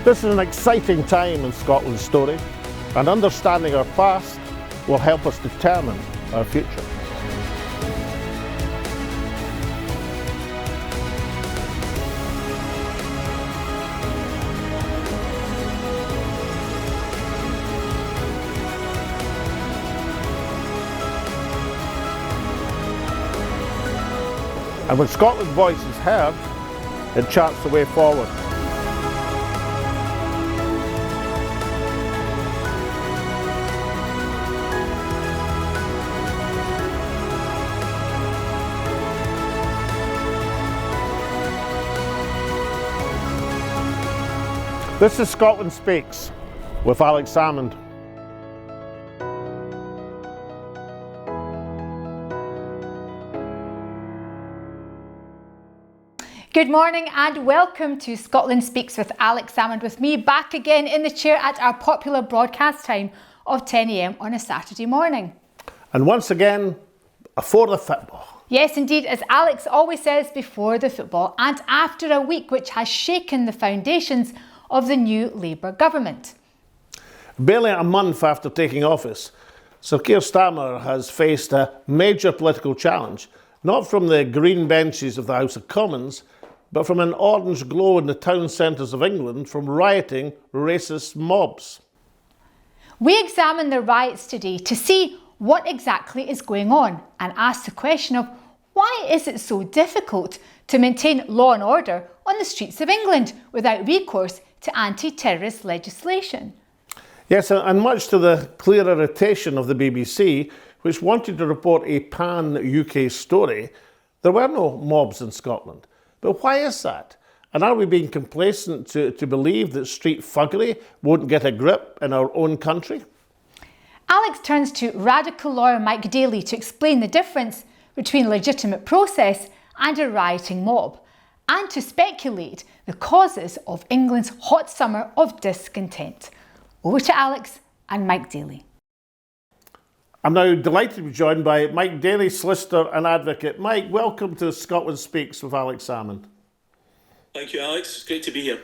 This is an exciting time in Scotland's story, and understanding our past will help us determine our future. And when Scotland's voice is heard, it charts the way forward. This is Scotland Speaks with Alex Salmond. Good morning and welcome to Scotland Speaks with Alex Salmond, with me back again in the chair at our popular broadcast time of 10 a.m. on a Saturday morning. And once again, before the football. Yes, indeed, as Alex always says, before the football and after a week which has shaken the foundations of the new Labour government. Barely a month after taking office, Sir Keir Starmer has faced a major political challenge, not from the green benches of the House of Commons, but from an orange glow in the town centres of England from rioting racist mobs. We examine the riots today to see what exactly is going on and ask the question of why is it so difficult to maintain law and order on the streets of England without recourse to anti-terrorist legislation. Yes, and much to the clear irritation of the BBC, which wanted to report a pan-U.K. story, there were no mobs in Scotland. But why is that? And are we being complacent to believe that street thuggery won't get a grip in our own country? Alex turns to radical lawyer Mike Dailly to explain the difference between legitimate process and a rioting mob, and to speculate the causes of England's hot summer of discontent. Over to Alex and Mike Dailly. I'm now delighted to be joined by Mike Dailly, solicitor and advocate. Mike, welcome to Scotland Speaks with Alex Salmond. Thank you, Alex. It's great to be here.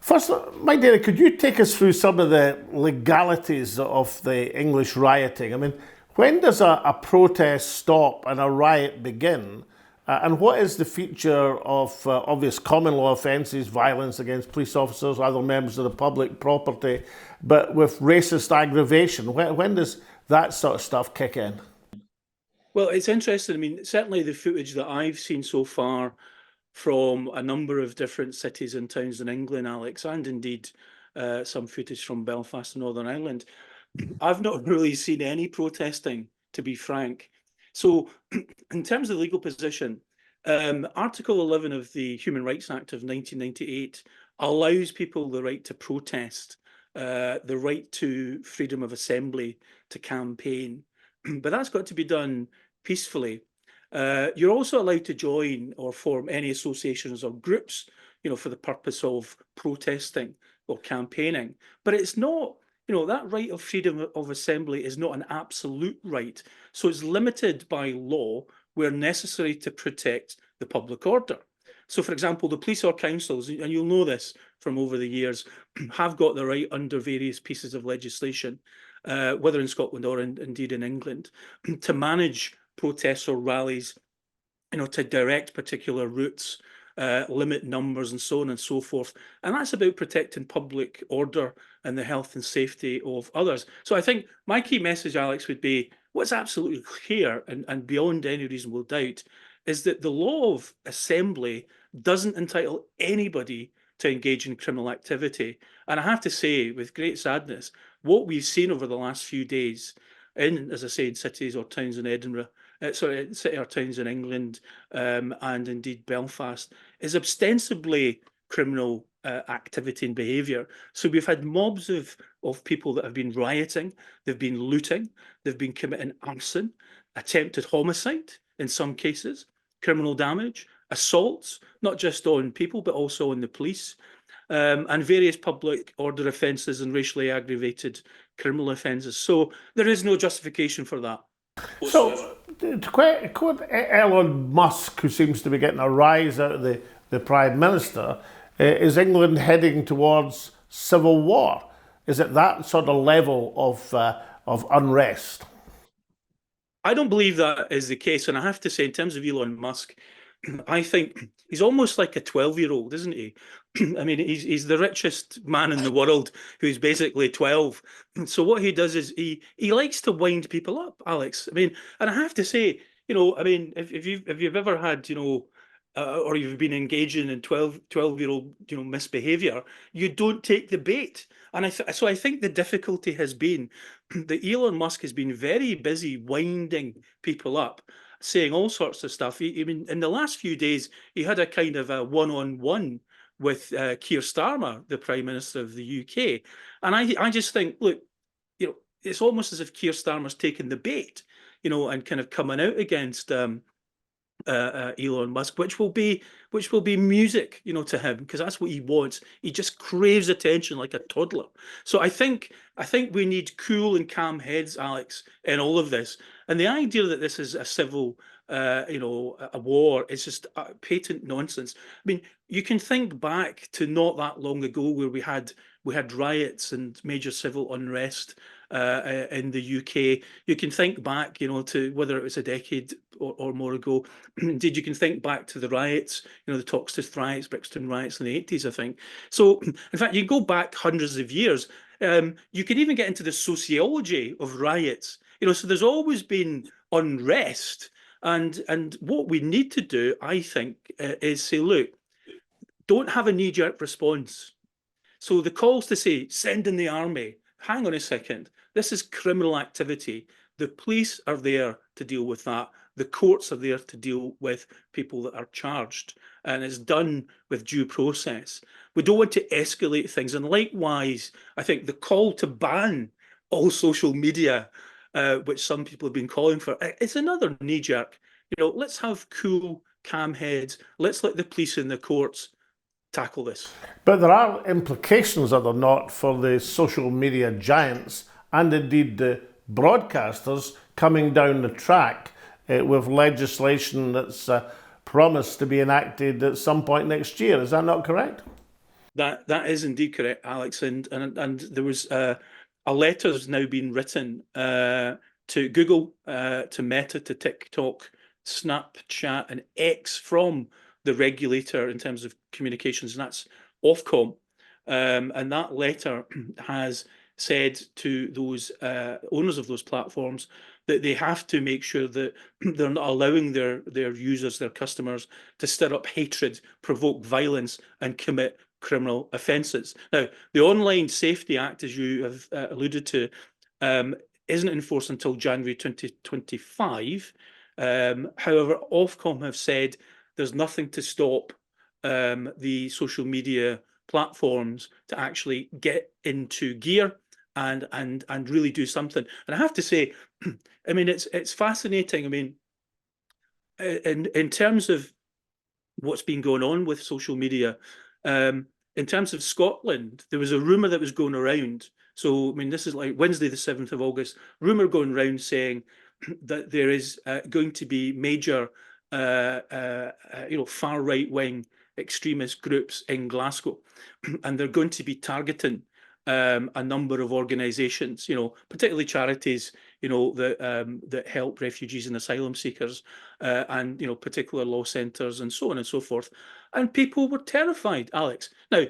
First, Mike Dailly, could you take us through some of the legalities of the English rioting? I mean, when does a protest stop and a riot begin? And what is the feature of obvious common law offences, violence against police officers, other members of the public, property, but with racist aggravation? When does that sort of stuff kick in? Well, it's interesting. I mean, certainly the footage that I've seen so far from a number of different cities and towns in England, Alex, and indeed some footage from Belfast and Northern Ireland, I've not really seen any protesting, to be frank. So in terms of the legal position, Article 11 of the Human Rights Act of 1998 allows people the right to protest, the right to freedom of assembly, to campaign. But that's got to be done peacefully. You're also allowed to join or form any associations or groups, for the purpose of protesting or campaigning. But it's not, that right of freedom of assembly is not an absolute right. So it's limited by law where necessary to protect the public order. So, for example, the police or councils, and you'll know this from over the years, have got the right under various pieces of legislation, whether in Scotland or indeed in England, to manage protests or rallies, to direct particular routes, limit numbers and so on and so forth. And that's about protecting public order and the health and safety of others. So I think my key message, Alex, would be what's absolutely clear and beyond any reasonable doubt is that the law of assembly doesn't entitle anybody to engage in criminal activity. And I have to say, with great sadness, what we've seen over the last few days in, as I say, in cities or towns in Edinburgh, city or towns in England, and indeed Belfast, is ostensibly criminal activity and behaviour. So we've had mobs of people that have been rioting, they've been looting, they've been committing arson, attempted homicide in some cases, criminal damage, assaults, not just on people but also on the police, and various public order offences and racially aggravated criminal offences. So there is no justification for that whatsoever. So, to quote Elon Musk, who seems to be getting a rise out of the Prime Minister, is England heading towards civil war? Is it that sort of level of unrest? I don't believe that is the case. And I have to say, in terms of Elon Musk, I think he's almost like a 12-year-old, isn't he? I mean, he's the richest man in the world who's basically 12. So what he does is he likes to wind people up, Alex. I mean, and I have to say, I mean, if you've ever had, or you've been engaging in 12-year-old, misbehavior, you don't take the bait. And so I think the difficulty has been that Elon Musk has been very busy winding people up, saying all sorts of stuff. I mean, in the last few days, he had a kind of a one-on-one with Keir Starmer, the Prime Minister of the UK. And I just think, look, it's almost as if Keir Starmer's taken the bait, and kind of coming out against Elon Musk, which will be music, to him, because that's what he wants. He just craves attention like a toddler. So I think we need cool and calm heads, Alex, in all of this. And the idea that this is a civil, a war is just patent nonsense. I mean, you can think back to not that long ago where we had riots and major civil unrest in the UK. You can think back, to whether it was a decade or more ago. Indeed, you can think back to the riots, the Toxteth riots, Brixton riots in the 80s, I think. So, in fact, you go back hundreds of years. You can even get into the sociology of riots. So there's always been unrest. And what we need to do, I think, is say, look, don't have a knee-jerk response. So the calls to say, send in the army, hang on a second, this is criminal activity. The police are there to deal with that. The courts are there to deal with people that are charged. And it's done with due process. We don't want to escalate things. And likewise, I think the call to ban all social media, which some people have been calling for, it's another knee-jerk. Let's have cool, calm heads. Let's let the police and the courts tackle this. But there are implications, are there not, for the social media giants and indeed the broadcasters coming down the track with legislation that's promised to be enacted at some point next year. Is that not correct? That is indeed correct, Alex. And there was a letter that's now been written to Google, to Meta, to TikTok, Snapchat, and X from the regulator in terms of communications, and that's Ofcom. And that letter has said to those owners of those platforms that they have to make sure that they're not allowing their users, their customers, to stir up hatred, provoke violence, and commit criminal offences. Now, the Online Safety Act, as you have alluded to, isn't enforced until January 2025. However, Ofcom have said there's nothing to stop the social media platforms to actually get into gear and really do something. And I have to say, I mean, it's fascinating. I mean, in terms of what's been going on with social media, in terms of Scotland, there was a rumour that was going around. So, I mean, this is like Wednesday, the 7th of August, rumour going around saying that there is going to be major, far right-wing extremist groups in Glasgow, and they're going to be targeting a number of organisations, particularly charities, that help refugees and asylum seekers, and particular law centres and so on and so forth. And people were terrified, Alex. Now,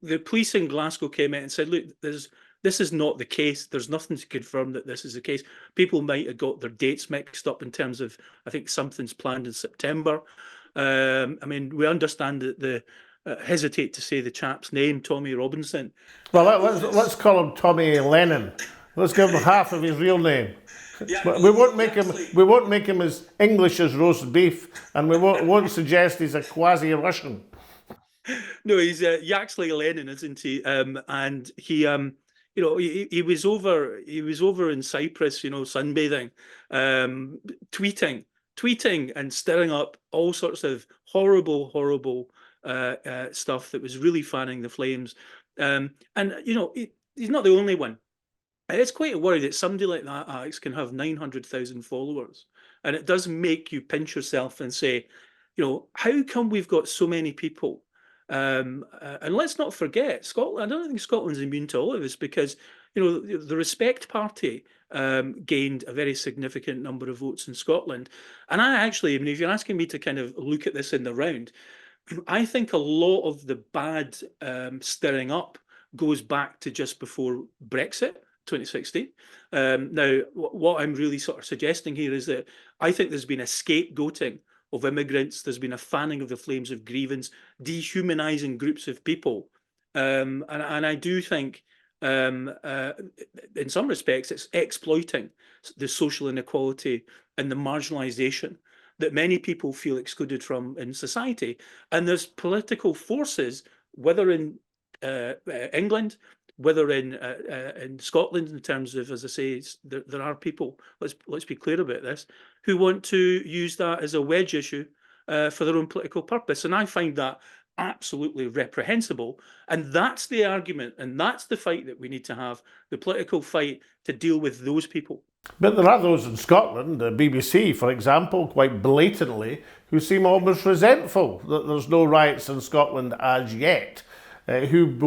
the police in Glasgow came in and said, look, this is not the case. There's nothing to confirm that this is the case. People might have got their dates mixed up in terms of, I think something's planned in September. I mean, we understand that the hesitate to say the chap's name, Tommy Robinson. Well, let's call him Tommy Lennon. Let's give him half of his real name. Yeah, we won't make him as English as roast beef, and we won't suggest he's a quasi-Russian. No, he's Yaxley Lennon, isn't he? And he, he was over in Cyprus, sunbathing, tweeting and stirring up all sorts of horrible stuff that was really fanning the flames. And he's not the only one. It's quite a worry that somebody like that, Alex, can have 900,000 followers, and it does make you pinch yourself and say, how come we've got so many people And let's not forget, Scotland, I don't think Scotland's immune to all of this, because, the Respect Party gained a very significant number of votes in Scotland. And if you're asking me to kind of look at this in the round, I think a lot of the bad stirring up goes back to just before Brexit, 2016. Now, what I'm really sort of suggesting here is that I think there's been a scapegoating of immigrants. There's been a fanning of the flames of grievance, dehumanising groups of people. And I do think, in some respects, it's exploiting the social inequality and the marginalisation that many people feel excluded from in society. And there's political forces, whether in England, whether in Scotland, in terms of, as I say, there are people, let's be clear about this, who want to use that as a wedge issue for their own political purpose. And I find that absolutely reprehensible. And that's the argument, and that's the fight that we need to have, the political fight to deal with those people. But there are those in Scotland, the BBC, for example, quite blatantly, who seem almost resentful that there's no riots in Scotland as yet, who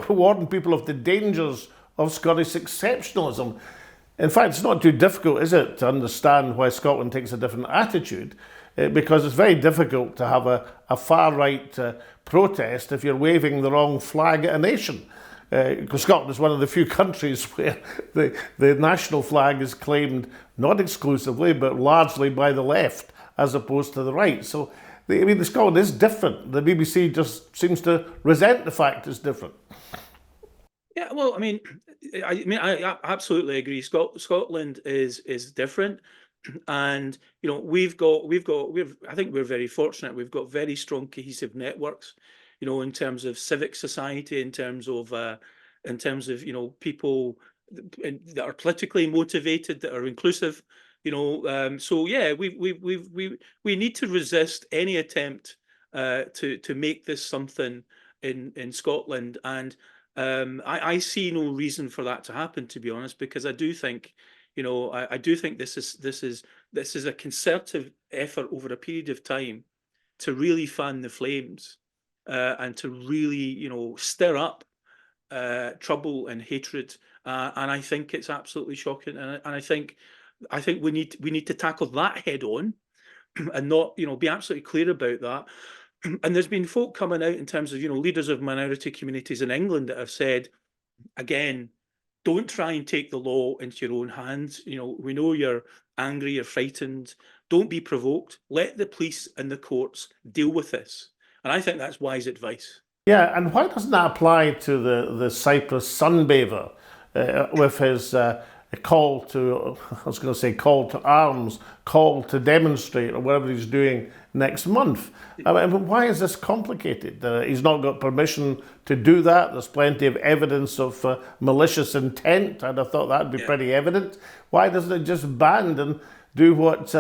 warn people of the dangers of Scottish exceptionalism. In fact, it's not too difficult, is it, to understand why Scotland takes a different attitude, because it's very difficult to have a far-right protest if you're waving the wrong flag at a nation. Because Scotland is one of the few countries where the national flag is claimed not exclusively but largely by the left as opposed to the right. So, the Scotland is different. The BBC just seems to resent the fact it's different. Yeah, well, I absolutely agree. Scotland is different, and I think we're very fortunate. We've got very strong cohesive networks, in terms of civic society, in terms of people that are politically motivated, that are inclusive. So yeah, we need to resist any attempt to make this something in Scotland, and I see no reason for that to happen, to be honest, because I do think, I do think this is a concerted effort over a period of time to really fan the flames and to really, stir up trouble and hatred, and I think it's absolutely shocking, and I think we need to tackle that head on, and not, be absolutely clear about that. And there's been folk coming out in terms of, leaders of minority communities in England that have said, again, don't try and take the law into your own hands. We know you're angry, you're frightened. Don't be provoked. Let the police and the courts deal with this. And I think that's wise advice. Yeah, and why doesn't that apply to the Cyprus sunbather with his call to arms, call to demonstrate, or whatever he's doing next month? Why is this complicated? He's not got permission to do that. There's plenty of evidence of malicious intent, and I thought that'd be pretty evident. Why doesn't it just ban and do what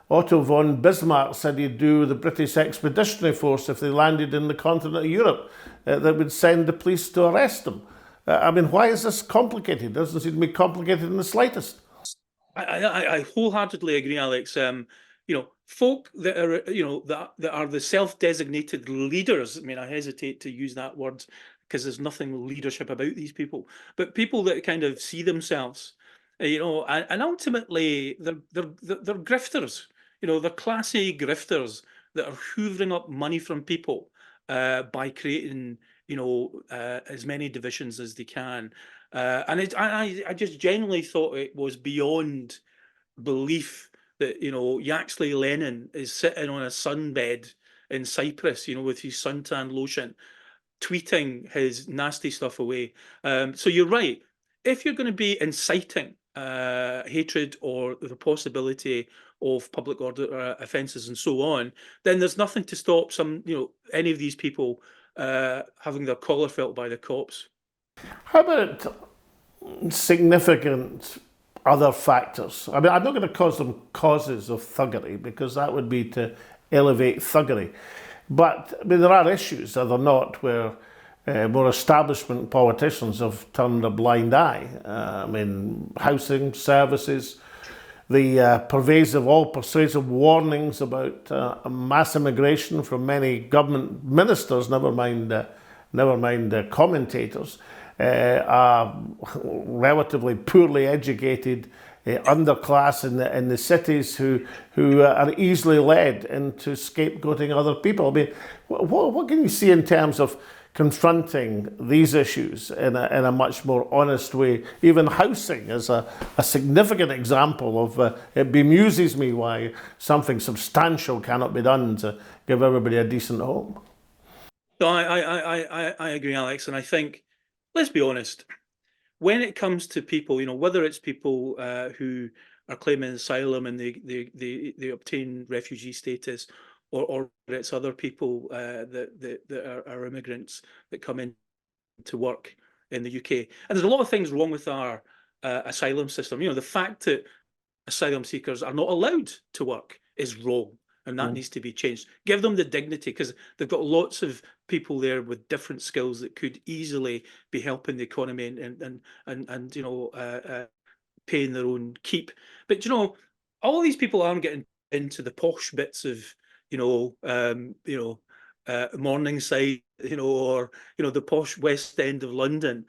Otto von Bismarck said he'd do with the British Expeditionary Force if they landed in the continent of Europe, that would send the police to arrest them? Why is this complicated? It doesn't seem to be complicated in the slightest. I wholeheartedly agree, Alex. Folk that are, that are the self-designated leaders. I hesitate to use that word because there's nothing leadership about these people, but people that kind of see themselves, and ultimately they're grifters. They're classy grifters that are hoovering up money from people by creating, as many divisions as they can. And I just genuinely thought it was beyond belief that, Yaxley Lennon is sitting on a sunbed in Cyprus, with his suntan lotion, tweeting his nasty stuff away. So you're right. If you're going to be inciting hatred or the possibility of public order offences and so on, then there's nothing to stop any of these people having their collar felt by the cops. How about significant other factors? I'm not going to call them causes of thuggery, because that would be to elevate thuggery. But there are issues, are there not, where more establishment politicians have turned a blind eye. Housing, services, the all pervasive warnings about mass immigration from many government ministers, never mind commentators, are relatively poorly educated underclass in the cities who are easily led into scapegoating other people. I mean, what can you see in terms of confronting these issues in a much more honest way? Even housing is a significant example of it bemuses me why something substantial cannot be done to give everybody a decent home. No, I agree, Alex, and I think, let's be honest, when it comes to people, whether it's people who are claiming asylum and they obtain refugee status, or it's other people that are immigrants that come in to work in the UK. And there's a lot of things wrong with our asylum system. The fact that asylum seekers are not allowed to work is wrong, and that needs to be changed. Give them the dignity, because they've got lots of people there with different skills that could easily be helping the economy and paying their own keep. But all these people aren't getting into the posh bits of Morningside, or the posh West End of London.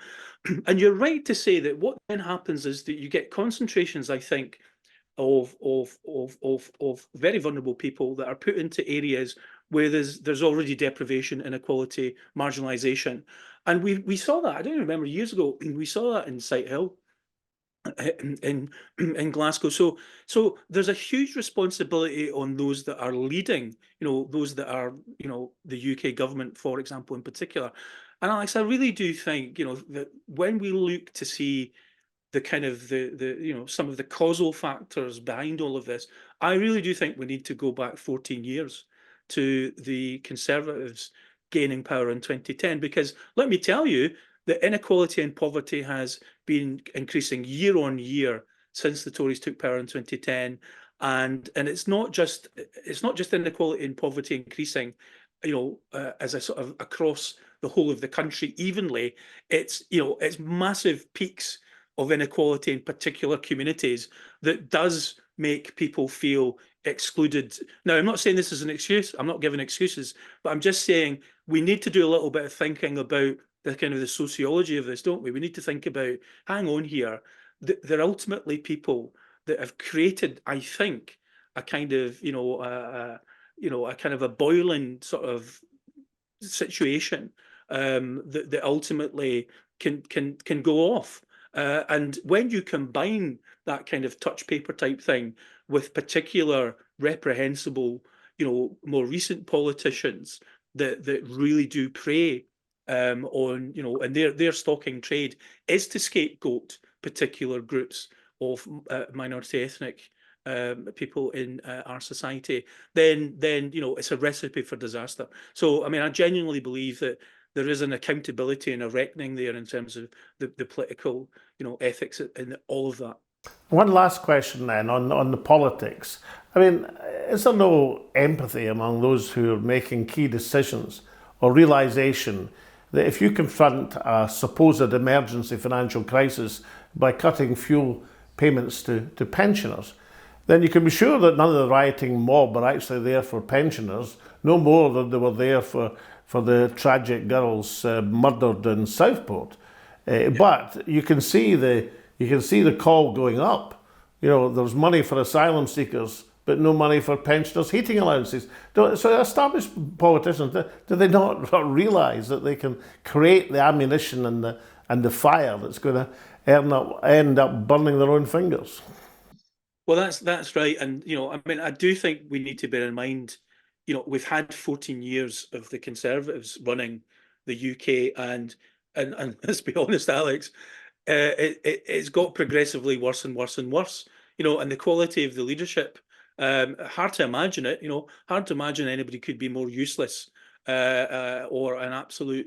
And you're right to say that what then happens is that you get concentrations, I think, of very vulnerable people that are put into areas where there's already deprivation, inequality, marginalisation. And we saw that, I don't remember, years ago, we saw that in Sighthill in Glasgow. So there's a huge responsibility on those that are leading, those that are, the UK government, for example, in particular. And Alex, I really do think, that when we look to see the kind of some of the causal factors behind all of this, I really do think we need to go back 14 years to the Conservatives gaining power in 2010, because let me tell you, the inequality and poverty has been increasing year on year since the Tories took power in 2010, and it's not just inequality and poverty increasing, as a sort of across the whole of the country evenly. It's massive peaks of inequality in particular communities that does make people feel excluded. Now, I'm not saying this is an excuse. I'm not giving excuses, but I'm just saying we need to do a little bit of thinking about the kind of the sociology of this, don't we? We need to think about, hang on here, they're ultimately people that have created, I think, a kind of, a kind of a boiling sort of situation that ultimately can go off. And when you combine that kind of touch paper type thing with particular reprehensible, more recent politicians that really do prey on, and their stocking trade is to scapegoat particular groups of minority ethnic people in our society, then it's a recipe for disaster. So, I mean, I genuinely believe that there is an accountability and a reckoning there in terms of the political, ethics and all of that. One last question then on the politics. I mean, is there no empathy among those who are making key decisions or realization that if you confront a supposed emergency financial crisis by cutting fuel payments to pensioners, then you can be sure that none of the rioting mob are actually there for pensioners, no more than they were there for the tragic girls murdered in Southport. But you can see the call going up. There's money for asylum seekers, but no money for pensioners' heating allowances. So established politicians, do they not realise that they can create the ammunition and the fire that's going to end up burning their own fingers? Well, that's right. And, I mean, I do think we need to bear in mind, we've had 14 years of the Conservatives running the UK, and let's be honest, Alex, it's got progressively worse and worse and worse, and the quality of the leadership, hard to imagine it, hard to imagine anybody could be more useless or an absolute,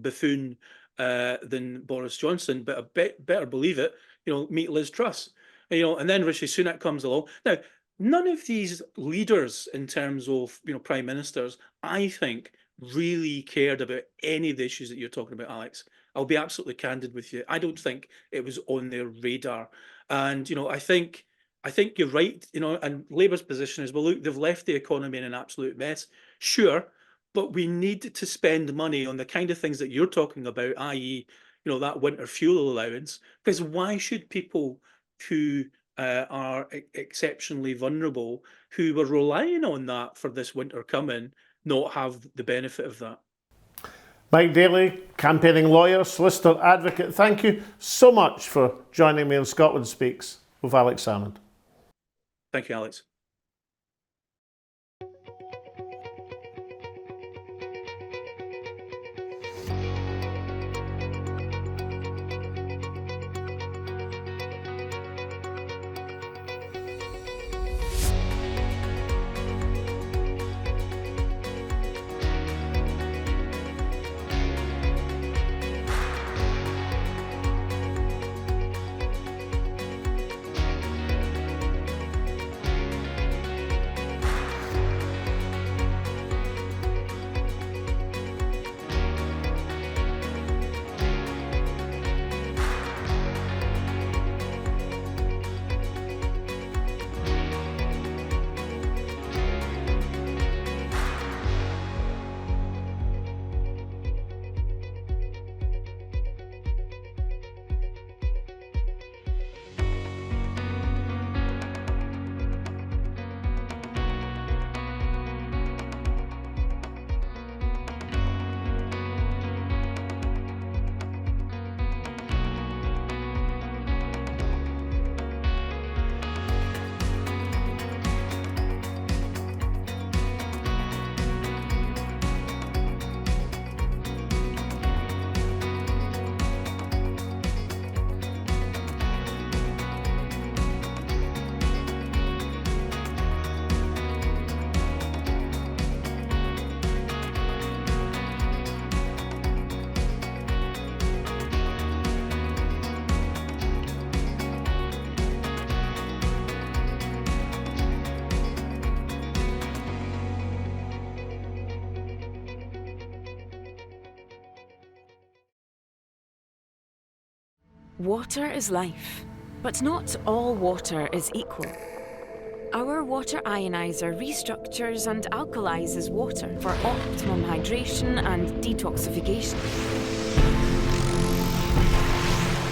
buffoon than Boris Johnson. But better believe it, meet Liz Truss. And then Rishi Sunak comes along. Now, none of these leaders in terms of, prime ministers, I think, really cared about any of the issues that you're talking about, Alex. I'll be absolutely candid with you. I don't think it was on their radar. And, I think I think you're right, and Labour's position is, well, look, they've left the economy in an absolute mess. Sure, but we need to spend money on the kind of things that you're talking about, i.e., that winter fuel allowance, because why should people who are exceptionally vulnerable, who were relying on that for this winter coming, not have the benefit of that? Mike Dailly, campaigning lawyer, solicitor, advocate, thank you so much for joining me on Scotland Speaks with Alex Salmond. Thank you, Alex. Water is life, but not all water is equal. Our water ionizer restructures and alkalizes water for optimum hydration and detoxification,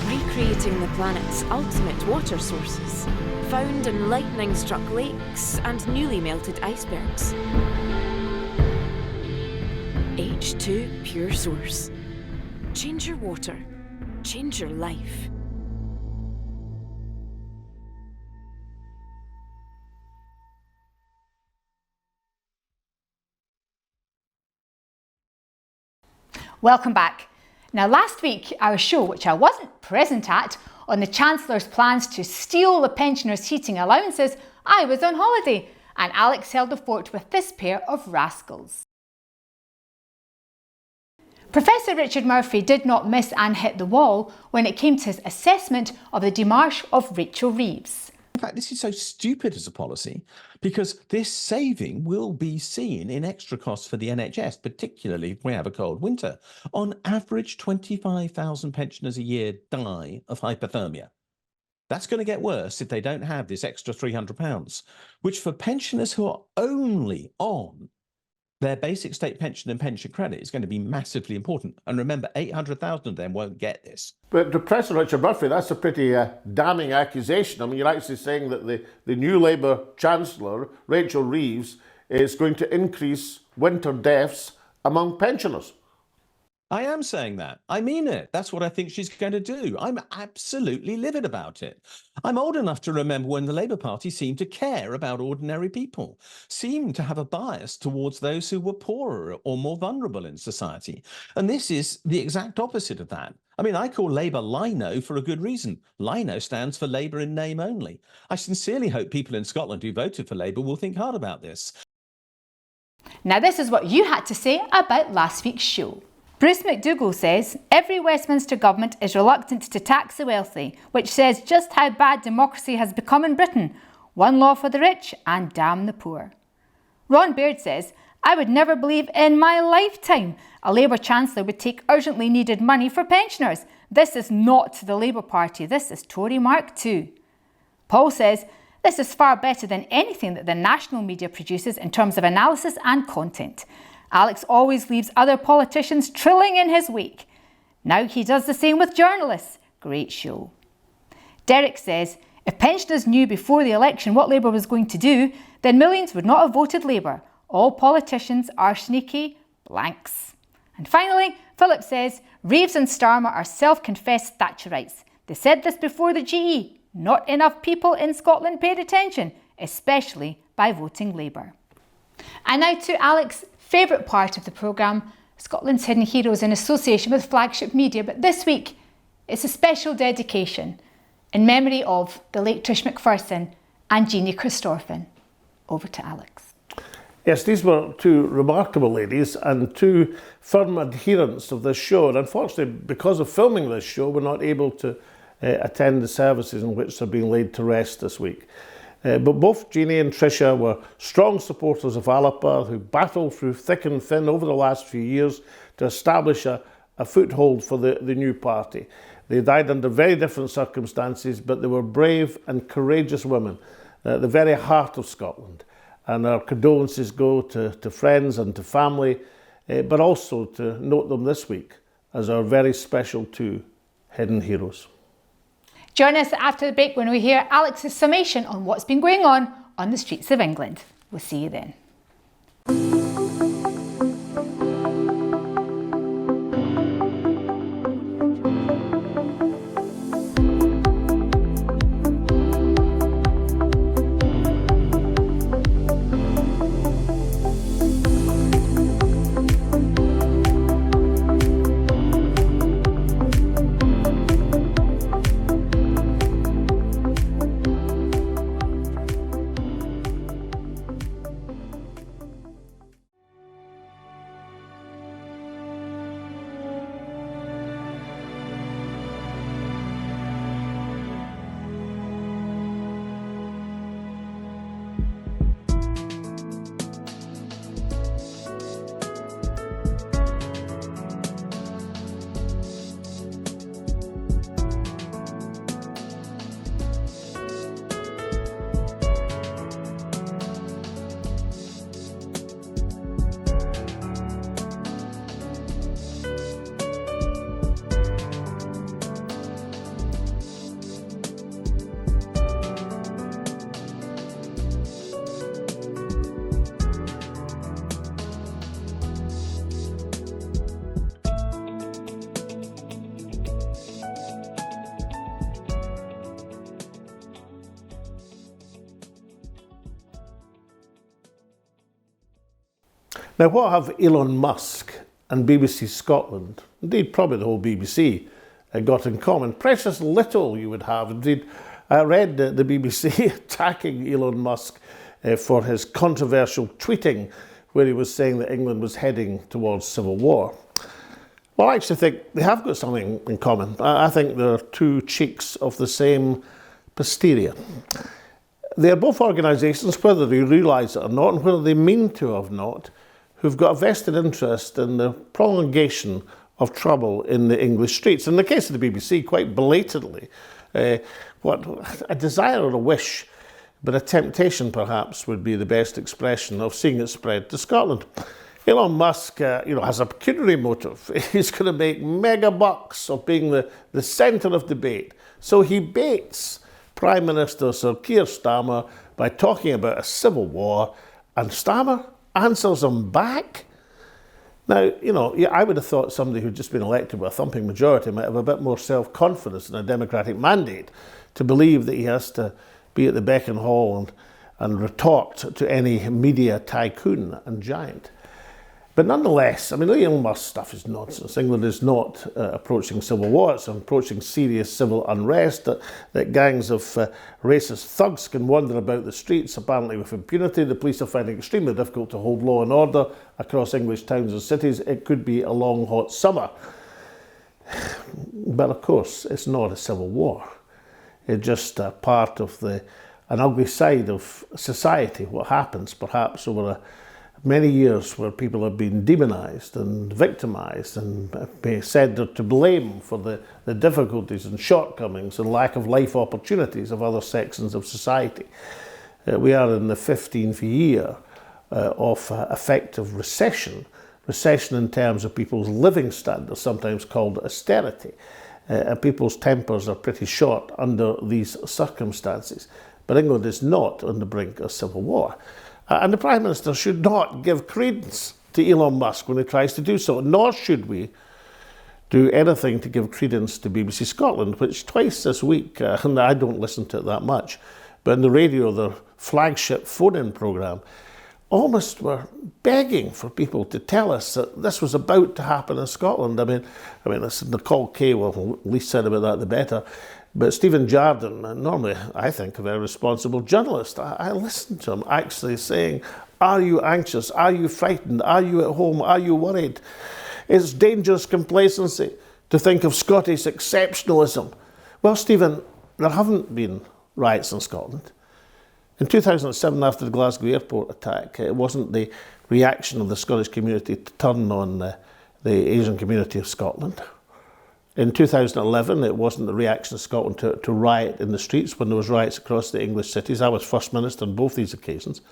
recreating the planet's ultimate water sources, found in lightning-struck lakes and newly melted icebergs. H2 Pure Source. Change your water. Change your life. Welcome back. Now, last week, our show, which I wasn't present at, on the Chancellor's plans to steal the pensioners' heating allowances, I was on holiday, and Alex held the fort with this pair of rascals. Professor Richard Murphy did not miss and hit the wall when it came to his assessment of the démarche of Rachel Reeves. In fact, this is so stupid as a policy because this saving will be seen in extra costs for the NHS, particularly if we have a cold winter. On average, 25,000 pensioners a year die of hypothermia. That's going to get worse if they don't have this extra £300, which for pensioners who are only on their basic state pension and pension credit is going to be massively important. And remember, 800,000 of them won't get this. But Professor Richard Murphy, that's a pretty damning accusation. I mean, you're actually saying that the new Labour Chancellor, Rachel Reeves, is going to increase winter deaths among pensioners. I am saying that. I mean it. That's what I think she's going to do. I'm absolutely livid about it. I'm old enough to remember when the Labour Party seemed to care about ordinary people, seemed to have a bias towards those who were poorer or more vulnerable in society. And this is the exact opposite of that. I mean, I call Labour Lino for a good reason. Lino stands for Labour in name only. I sincerely hope people in Scotland who voted for Labour will think hard about this. Now, this is what you had to say about last week's show. Bruce McDougall says, every Westminster government is reluctant to tax the wealthy, which says just how bad democracy has become in Britain. One law for the rich and damn the poor. Ron Baird says, I would never believe in my lifetime a Labour Chancellor would take urgently needed money for pensioners. This is not the Labour Party, this is Tory Mark II. Paul says, This is far better than anything that the national media produces in terms of analysis and content. Alex always leaves other politicians trilling in his wake. Now he does the same with journalists. Great show. Derek says, if pensioners knew before the election what Labour was going to do, then millions would not have voted Labour. All politicians are sneaky blanks. And finally, Philip says, Reeves and Starmer are self-confessed Thatcherites. They said this before the GE. Not enough people in Scotland paid attention, especially by voting Labour. And now to Alex's favourite part of the programme, Scotland's Hidden Heroes in association with Flagship Media. But this week, it's a special dedication in memory of the late Trish Macpherson and Jeannie Christorfin. Over to Alex. Yes, these were two remarkable ladies and two firm adherents of this show. And unfortunately, because of filming this show, we're not able to attend the services in which they're being laid to rest this week. But both Jeannie and Tricia were strong supporters of Alapa who battled through thick and thin over the last few years to establish a foothold for the new party. They died under very different circumstances, but they were brave and courageous women at the very heart of Scotland. And our condolences go to friends and to family, but also to note them this week as our very special two hidden heroes. Join us after the break when we hear Alex's summation on what's been going on the streets of England. We'll see you then. Now, what have Elon Musk and BBC Scotland, indeed probably the whole BBC, got in common? Precious little, you would have. Indeed, I read the BBC attacking Elon Musk for his controversial tweeting where he was saying that England was heading towards civil war. Well, I actually think they have got something in common. I think they're two cheeks of the same posterior. They're both organisations, whether they realise it or not, and whether they mean to have not, who've got a vested interest in the prolongation of trouble in the English streets. In the case of the BBC, quite belatedly, what a desire or a wish, but a temptation perhaps would be the best expression of seeing it spread to Scotland. Elon Musk has a pecuniary motive. He's going to make mega bucks of being the centre of debate. So he baits Prime Minister Sir Keir Starmer by talking about a civil war, and Starmer answers him back. Now, I would have thought somebody who'd just been elected with a thumping majority might have a bit more self-confidence in a democratic mandate to believe that he has to be at the beck and call and retort to any media tycoon and giant. But nonetheless, the Elon Musk stuff is nonsense. England is not approaching civil war. It's approaching serious civil unrest, that gangs of racist thugs can wander about the streets, apparently with impunity. The police are finding it extremely difficult to hold law and order across English towns and cities. It could be a long, hot summer. But of course, it's not a civil war. It's just a part of an ugly side of society, what happens perhaps over a many years where people have been demonised and victimised and said they're to blame for the difficulties and shortcomings and lack of life opportunities of other sections of society. We are in the 15th year of effective recession in terms of people's living standards, sometimes called austerity. People's tempers are pretty short under these circumstances. But England is not on the brink of civil war. And the Prime Minister should not give credence to Elon Musk when he tries to do so, nor should we do anything to give credence to BBC Scotland, which twice this week, and I don't listen to it that much, but on the radio, their flagship phone-in programme, almost were begging for people to tell us that this was about to happen in Scotland. I mean, this Nicole Kay, well, the least said about that, the better. But Stephen Jardine, normally I think a very responsible journalist, I listened to him actually saying, are you anxious? Are you frightened? Are you at home? Are you worried? It's dangerous complacency to think of Scottish exceptionalism. Well, Stephen, there haven't been riots in Scotland. In 2007, after the Glasgow airport attack, it wasn't the reaction of the Scottish community to turn on the Asian community of Scotland. In 2011, it wasn't the reaction of Scotland to riot in the streets when there was riots across the English cities. I was First Minister on both these occasions.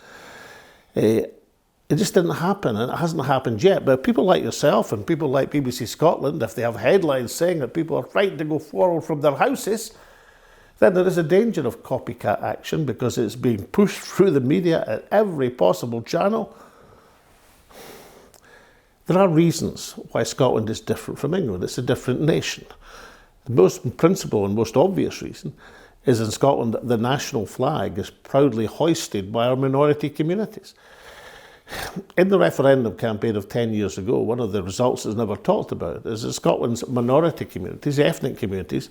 It just didn't happen, and it hasn't happened yet. But people like yourself and people like BBC Scotland, if they have headlines saying that people are frightened to go forward from their houses, then there is a danger of copycat action because it's being pushed through the media at every possible channel. There are reasons why Scotland is different from England. It's a different nation. The most principal and most obvious reason is in Scotland the national flag is proudly hoisted by our minority communities. In the referendum campaign of 10 years ago, one of the results that's never talked about is that Scotland's minority communities, ethnic communities,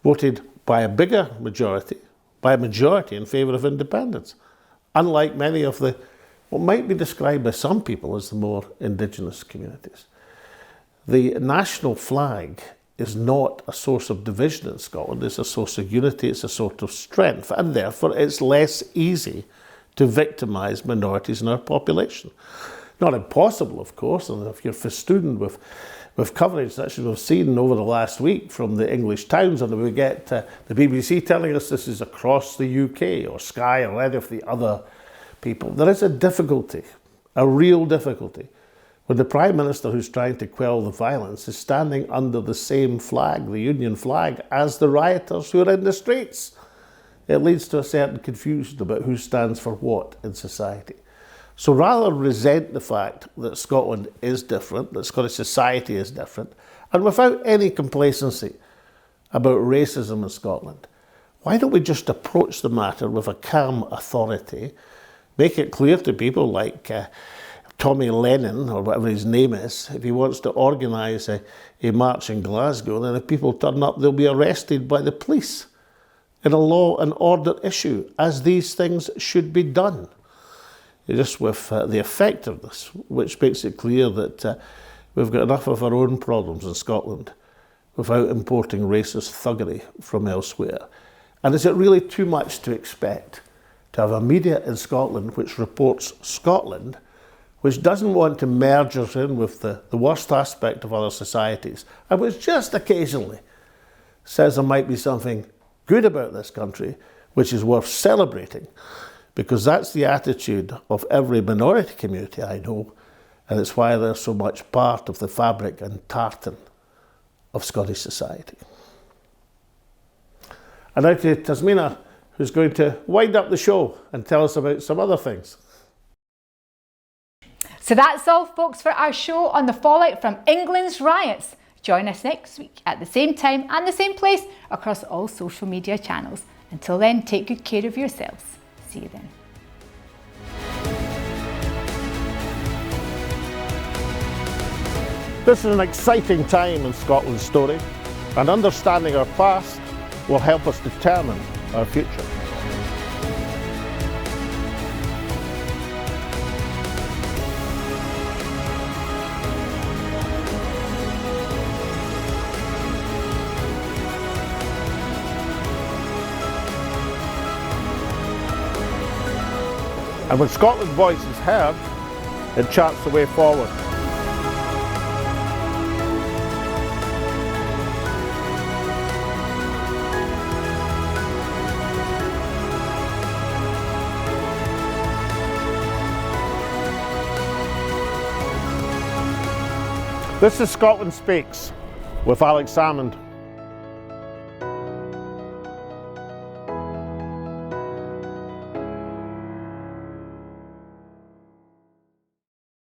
voted by a bigger majority, by a majority in favour of independence, unlike many of the what might be described by some people as the more indigenous communities. The national flag is not a source of division in Scotland, it's a source of unity, it's a sort of strength, and therefore it's less easy to victimise minorities in our population. Not impossible, of course, and if you're festooned with coverage that we've seen over the last week from the English towns, and we get the BBC telling us this is across the UK, or Sky, or any of the other people, there is a difficulty, a real difficulty, when the Prime Minister who's trying to quell the violence is standing under the same flag, the Union flag, as the rioters who are in the streets. It leads to a certain confusion about who stands for what in society. So rather than resent the fact that Scotland is different, that Scottish society is different, and without any complacency about racism in Scotland, why don't we just approach the matter with a calm authority, make it clear to people like Tommy Lennon, or whatever his name is, if he wants to organise a march in Glasgow, then if people turn up, they'll be arrested by the police in a law and order issue, as these things should be done. Just with the effectiveness, which makes it clear that we've got enough of our own problems in Scotland without importing racist thuggery from elsewhere. And is it really too much to expect to have a media in Scotland which reports Scotland, which doesn't want to merge us in with the worst aspect of other societies, and which just occasionally says there might be something good about this country which is worth celebrating? Because that's the attitude of every minority community I know, and it's why they're so much part of the fabric and tartan of Scottish society. And now to Tasmina, who's going to wind up the show and tell us about some other things. So that's all, folks, for our show on the fallout from England's riots. Join us next week at the same time and the same place across all social media channels. Until then, take good care of yourselves. See you then. This is an exciting time in Scotland's story, and understanding our past will help us determine our future. And when Scotland's voice is heard, It charts the way forward. This is Scotland Speaks with Alex Salmond.